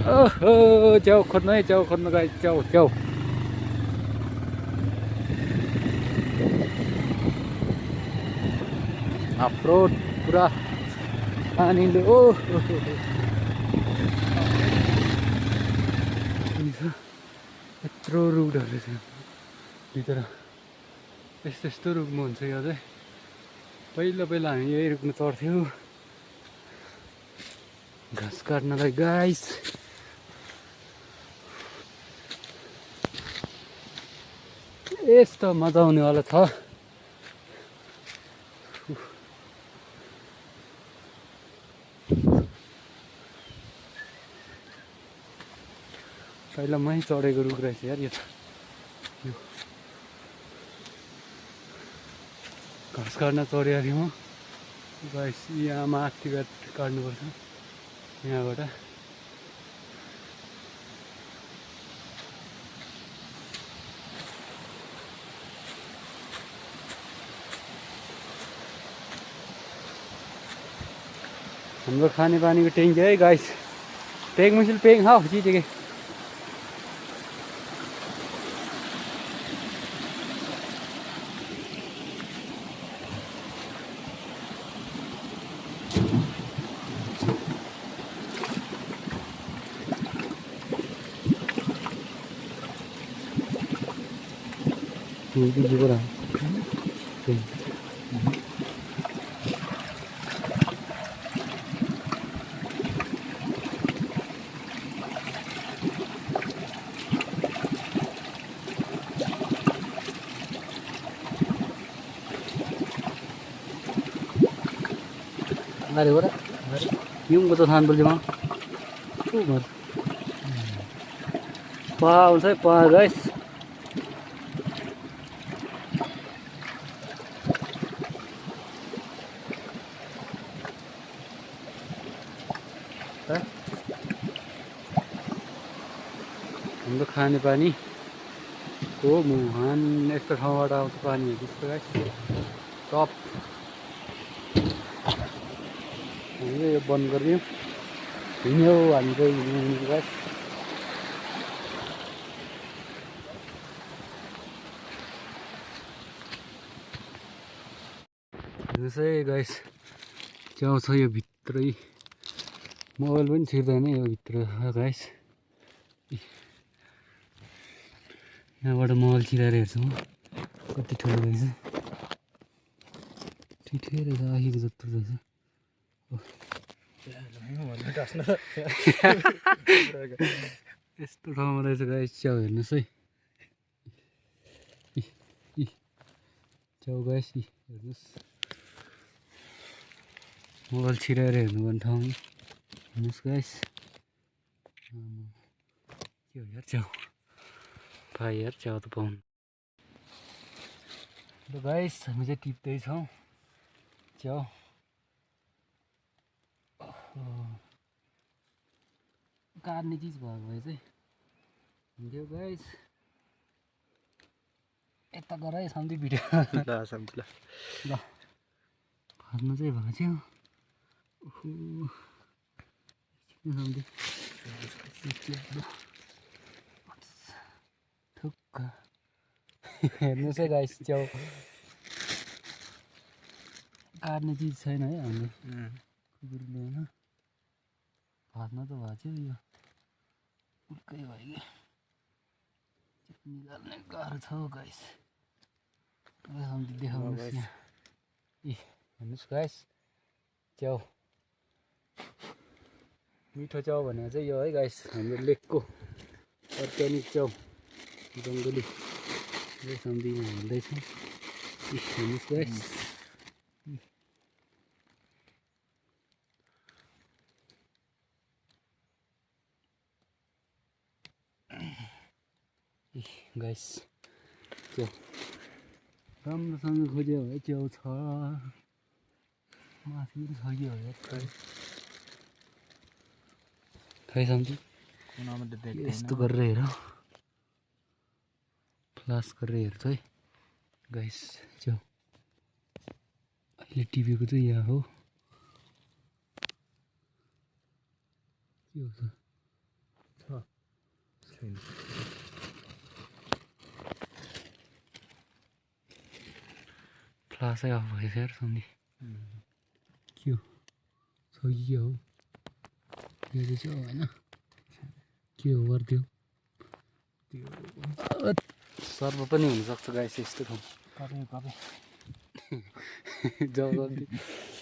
ओहो च्याउ खोज्नु है च्याउ खोज्नु गाई च्याउ च्याउ अफरोड पुरा पानीले यत्रो रुखहरू छ भित्र यस्तो यस्तो रुखमा हुन्छ यो चाहिँ पहिला पहिला हामी यही रुखमा चढ्थ्यौँ घाँस काट्नलाई गाइस यस्तो मजा आउनेवाला छ पहिला मै चढेको रुख रहेछ यार यो घाँस काट्न चढेको थिएँ म गाइस यहाँ माथि काट्नुपर्छ यहाँबाट हाम्रो खानेपानीको ट्याङ्की है गाइस पेङ मुसिल पेङ खाऊ चिटेकै Gimana? Mari ora. Yung butuhan beli mah. Mar. Wow, saya pa guys. हाम्रो खाने पानी को मुहान यस्तो ठाउँबाट आउँछ पानी त्यस्तो गाइस टप हामीले यो बन्द गरिदियौँ हिँड्यौँ हामी चाहिँ हिँड्यौँ गाइस हेर्नुहोस् है गाइस च्याउ छ यो भित्रै मोबाइल पनि छिर्दैन यो भित्र गाइस यहाँबाट मल छिराएर हेर्छु म कति ठुलो रहेछ ठिकै रहेछ आखिको जत्रो रहेछ यस्तो ठाउँमा रहेछ गाइस च्याउ हेर्नुहोस् है च्याउ गाइस हेर्नुहोस् मल छिराएर हेर्नुपर्ने ठाउँ हेर्नुहोस् गाइस के हो यार च्याउ भाइ यार च्याउ त पाउनु ल गाइस हामी चाहिँ टिप्दैछौँ च्याउ काट्ने चिज भएको भए चाहिँ हुन्थ्यो गाइस यता गर है सम्झि भिडियो ल सम्झि ल खर्नु चाहिँ भएको थियो ठुक्क हेर्नुहोस् है गाइस च्याउ काट्ने चिज छैन है हामीले कुकुरले होइन भाज्न त भएको थियो यो उल्कै भयो कि निकाल्ने गाह्रो छ हौ गाइस देखाउनुहोस् यहाँ हेर्नुहोस् गाइस च्याउ मिठो च्याउ भनेको चाहिँ यो है गाइस हाम्रो लेकको अर्ग्यानिक च्याउ जङ्गली यो सम्झिमा हाल्दैछ हेर्नुहोस् गाइस गाइस च्याउ राम्रोसँग खोज्यो है च्याउ छ माथि पनि छ कि हो खै सम्झि यस्तो गरेर हेर फ्लास गरेर हेर्छु है गाइस च्याउ अहिले टिपेको चाहिँ यहाँ हो के हो छैन फ्लासै अफ भएछ यार सुन्ने के हो सही हो यो चाहिँ होइन के हो गरिदियो सर्व पनि हुनसक्छ गाइस यस्तो ठाउँ कतै जबरजस्ती